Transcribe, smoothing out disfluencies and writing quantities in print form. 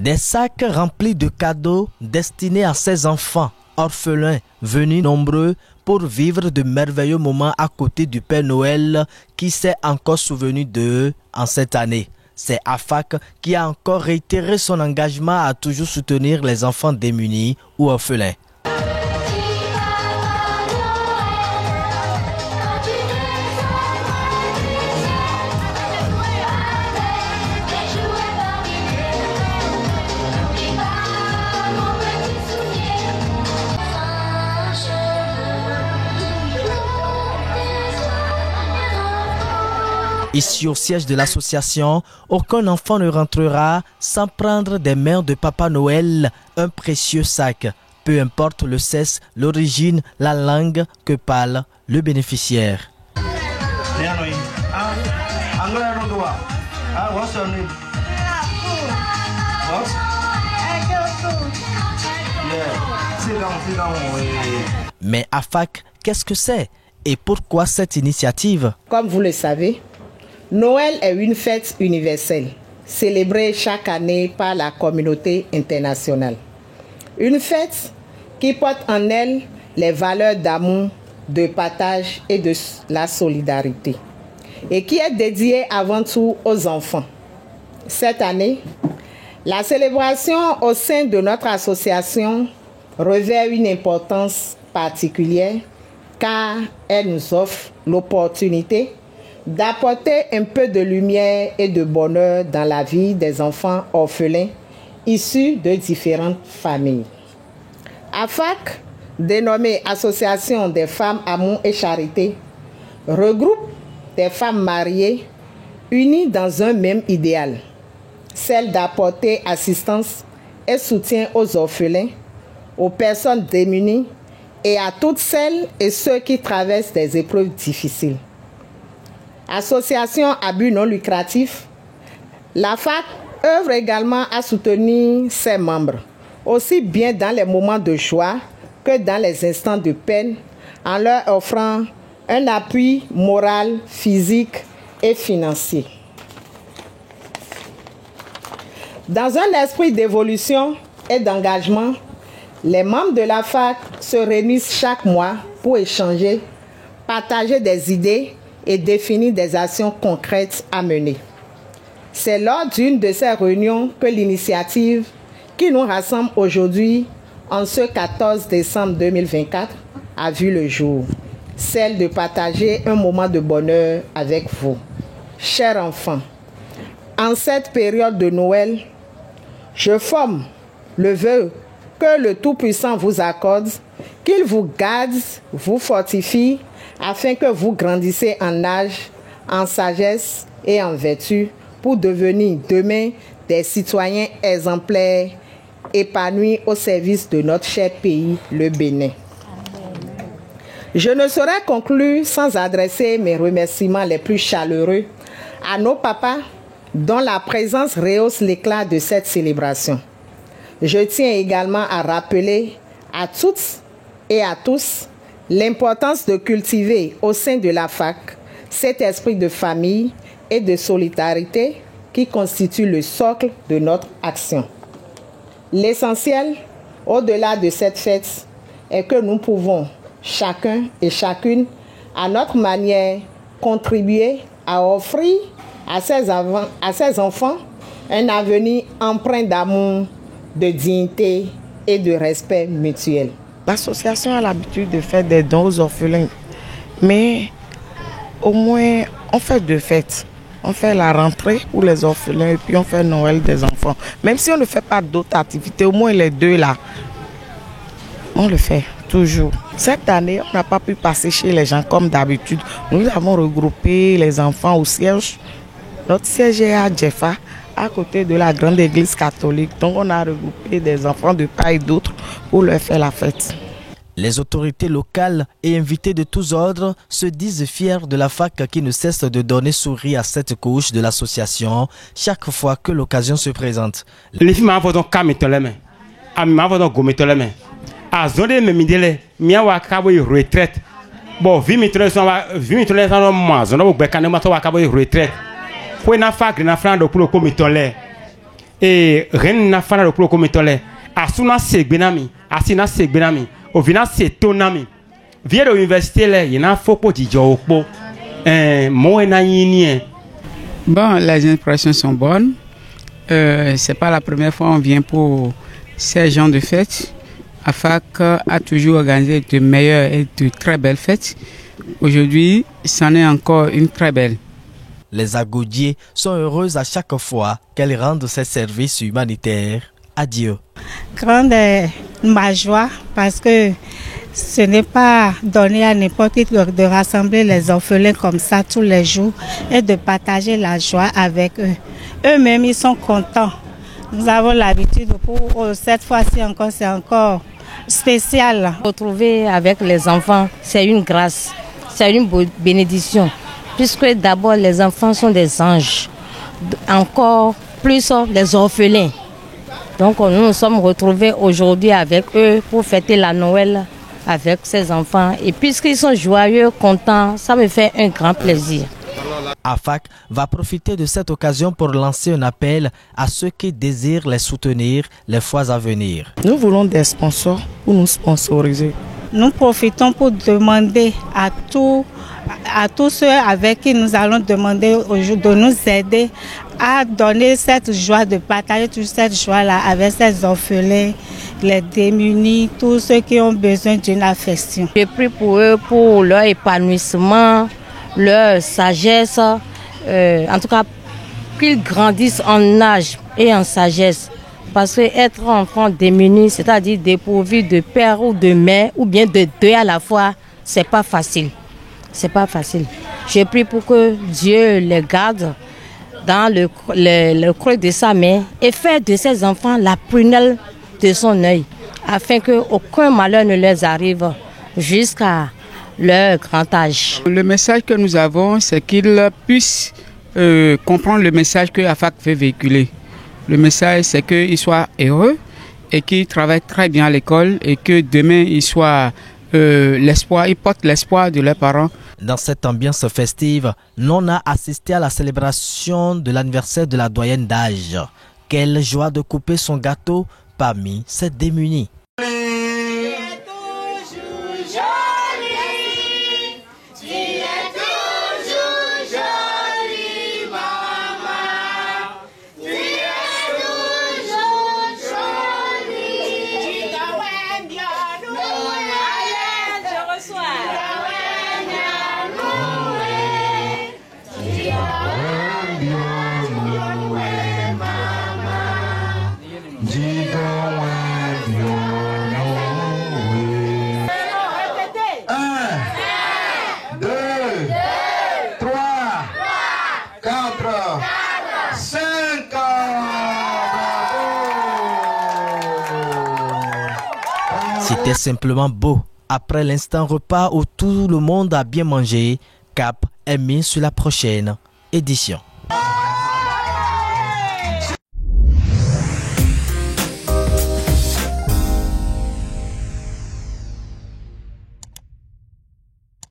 Des sacs remplis de cadeaux destinés à ces enfants orphelins venus nombreux pour vivre de merveilleux moments à côté du Père Noël qui s'est encore souvenu d'eux en cette année. C'est AFAC qui a encore réitéré son engagement à toujours soutenir les enfants démunis ou orphelins. Ici au siège de l'association, aucun enfant ne rentrera sans prendre des mains de Papa Noël un précieux sac. Peu importe le sexe, l'origine, la langue que parle le bénéficiaire. Mais AFAC, qu'est-ce que c'est et pourquoi cette initiative? Comme vous le savez, Noël est une fête universelle, célébrée chaque année par la communauté internationale. Une fête qui porte en elle les valeurs d'amour, de partage et de la solidarité, et qui est dédiée avant tout aux enfants. Cette année, la célébration au sein de notre association revêt une importance particulière car elle nous offre l'opportunité d'apporter un peu de lumière et de bonheur dans la vie des enfants orphelins issus de différentes familles. AFAC, dénommée Association des femmes Amour et Charité, regroupe des femmes mariées unies dans un même idéal, celle d'apporter assistance et soutien aux orphelins, aux personnes démunies et à toutes celles et ceux qui traversent des épreuves difficiles. Association à but non lucratif, l'AFAC œuvre également à soutenir ses membres, aussi bien dans les moments de joie que dans les instants de peine, en leur offrant un appui moral, physique et financier. Dans un esprit d'évolution et d'engagement, les membres de l'AFAC se réunissent chaque mois pour échanger, partager des idées et définir des actions concrètes à mener. C'est lors d'une de ces réunions que l'initiative qui nous rassemble aujourd'hui, en ce 14 décembre 2024, a vu le jour. Celle de partager un moment de bonheur avec vous. Chers enfants, en cette période de Noël, je forme le vœu que le Tout-Puissant vous accorde, qu'il vous garde, vous fortifie, afin que vous grandissez en âge, en sagesse et en vertu pour devenir demain des citoyens exemplaires, épanouis au service de notre cher pays, le Bénin. Je ne saurais conclure sans adresser mes remerciements les plus chaleureux à nos papas dont la présence rehausse l'éclat de cette célébration. Je tiens également à rappeler à toutes et à tous l'importance de cultiver au sein de l'AFAC cet esprit de famille et de solidarité qui constitue le socle de notre action. L'essentiel, au-delà de cette fête, est que nous pouvons, chacun et chacune, à notre manière, contribuer à offrir à ces enfants un avenir empreint d'amour, de dignité et de respect mutuel. L'association a l'habitude de faire des dons aux orphelins, mais au moins on fait deux fêtes. On fait la rentrée pour les orphelins et puis on fait Noël des enfants. Même si on ne fait pas d'autres activités, au moins les deux là, on le fait toujours. Cette année, on n'a pas pu passer chez les gens comme d'habitude. Nous avons regroupé les enfants au siège. Notre siège est à Djefa, à côté de la grande église catholique. Donc on a regroupé des enfants de part et d'autre pour leur faire la fête. Les autorités locales et invités de tous ordres se disent fiers de l'AFAC qui ne cesse de donner sourire à cette couche de l'association chaque fois que l'occasion se présente. Les filles m'ont fait mettre les mains. M'ont fait mettre les mains. À zone me midele, mia wa kabo retraite. Bon, vi mitole so moi, zone bo bekane ma to wa kabo retraite. Ko na fac na frando pour ko mitole. et ren na fana le pro komitole asuna segbenami asina segbenami ovina setonami via de l'université là il na fo po dijo opo mo na yini. Bon, les impressions sont bonnes. C'est pas la première fois qu'on vient pour ces genres de fêtes. AFAC a toujours organisé de meilleures et de très belles fêtes. Aujourd'hui, c'en est encore une très belle. Les Agodiers sont heureuses à chaque fois qu'elles rendent ces services humanitaires à Dieu. Grande est ma joie parce que ce n'est pas donné à n'importe qui de rassembler les orphelins comme ça tous les jours et de partager la joie avec eux. Eux-mêmes, ils sont contents. Nous avons l'habitude pour cette fois-ci encore, c'est encore spécial. Retrouver avec les enfants, c'est une grâce, c'est une bénédiction. Puisque d'abord les enfants sont des anges, encore plus les orphelins. Donc nous nous sommes retrouvés aujourd'hui avec eux pour fêter la Noël avec ces enfants. Et puisqu'ils sont joyeux, contents, ça me fait un grand plaisir. AFAC va profiter de cette occasion pour lancer un appel à ceux qui désirent les soutenir les fois à venir. Nous voulons des sponsors pour nous sponsoriser. Nous profitons pour demander à tous ceux avec qui nous allons demander de nous aider à donner cette joie, de partager toute cette joie-là avec ces orphelins, les démunis, tous ceux qui ont besoin d'une affection. Je prie pour eux, pour leur épanouissement, leur sagesse, en tout cas qu'ils grandissent en âge et en sagesse. Parce que être enfant démuni, c'est-à-dire dépourvu de père ou de mère, ou bien de deux à la fois, c'est pas facile. C'est pas facile. Je prie pour que Dieu les garde dans le creux de sa main et faire de ces enfants la prunelle de son œil, afin qu'aucun malheur ne les arrive jusqu'à leur grand âge. Le message que nous avons, c'est qu'ils puissent comprendre le message que AFAC veut véhiculer. Le message, c'est qu'ils soient heureux et qu'ils travaillent très bien à l'école et que demain, ils soient l'espoir, ils portent l'espoir de leurs parents. Dans cette ambiance festive, l'on a assisté à la célébration de l'anniversaire de la doyenne d'âge. Quelle joie de couper son gâteau parmi ces démunis. C'était simplement beau. Après l'instant repas où tout le monde a bien mangé, cap est mis sur la prochaine édition.